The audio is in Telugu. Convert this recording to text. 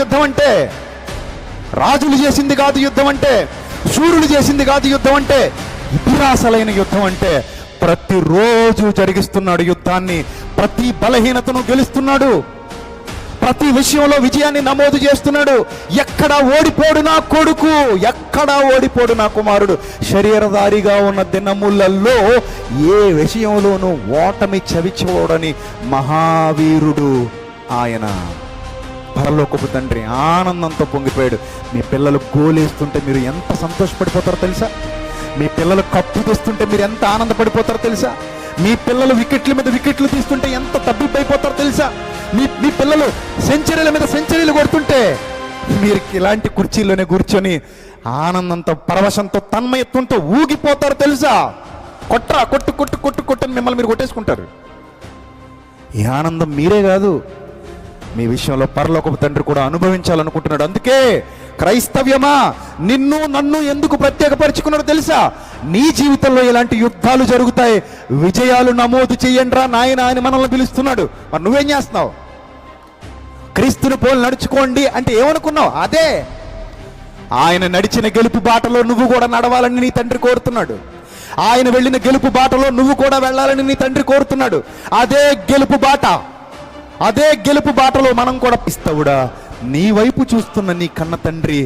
యుద్ధం అంటే, రాజులు చేసింది కాదు యుద్ధం అంటే, శూరులు చేసింది కాదు యుద్ధం అంటే, ఇది అసలైన యుద్ధం అంటే. ప్రతిరోజు జరిగిస్తున్నాడు యుద్ధాన్ని, ప్రతి బలహీనతను గెలుస్తున్నాడు, ప్రతి విషయంలో విజయాన్ని నమోదు చేస్తున్నాడు. ఎక్కడ ఓడిపోడు నా కొడుకు, ఎక్కడ ఓడిపోడు నా కుమారుడు. శరీరధారిగా ఉన్న దినములలో ఏ విషయంలోనూ ఓటమి చవిచూడని మహావీరుడు ఆయన. పరలోకపు తండ్రి ఆనందంతో పొంగిపోయాడు. మీ పిల్లలు గోలేస్తుంటే మీరు ఎంత సంతోషపడిపోతారో తెలుసా? మీ పిల్లలు కప్పు తెస్తుంటే మీరు ఎంత ఆనందపడిపోతారో తెలుసా? మీ పిల్లలు వికెట్ల మీద వికెట్లు తీస్తుంటే ఎంత తబ్బిబ్బైపోతారో తెలుసా? మీ పిల్లలు సెంచరీల మీద సెంచరీలు కొడుతుంటే మీరు ఇలాంటి కుర్చీలోనే కూర్చొని ఆనందంతో, పరవశంతో, తన్మయత్వంతో ఊగిపోతారు తెలుసా? కొట్టు కొట్టు కొట్టు కొట్టని మిమ్మల్ని మీరు కొట్టేసుకుంటారు. ఈ ఆనందం మీరే కాదు, మీ విషయంలో పరలోకపు తండ్రి కూడా అనుభవించాలనుకుంటున్నాడు. అందుకే క్రైస్తవ్యమా, నిన్ను నన్ను ఎందుకు ప్రత్యేకపరుచుకున్నాడో తెలుసా? నీ జీవితంలో ఇలాంటి యుద్ధాలు జరుగుతాయి, విజయాలు నమోదు చెయ్యండిరా నాయన అని మనల్ని పిలుస్తున్నాడు. మరి నువ్వేం చేస్తున్నావు? క్రీస్తుని పోలి నడుచుకోండి అంటే ఏమనుకున్నావు? అదే ఆయన నడిచిన గెలుపు బాటలో నువ్వు కూడా నడవాలని నీ తండ్రి కోరుతున్నాడు. ఆయన వెళ్ళిన గెలుపు బాటలో నువ్వు కూడా వెళ్ళాలని నీ తండ్రి కోరుతున్నాడు. అదే గెలుపు బాట, అదే గెలుపు బాటలో మనం కూడా ఇస్తావుడా నీ వైపు చూస్తున్న నీ కన్న తండ్రి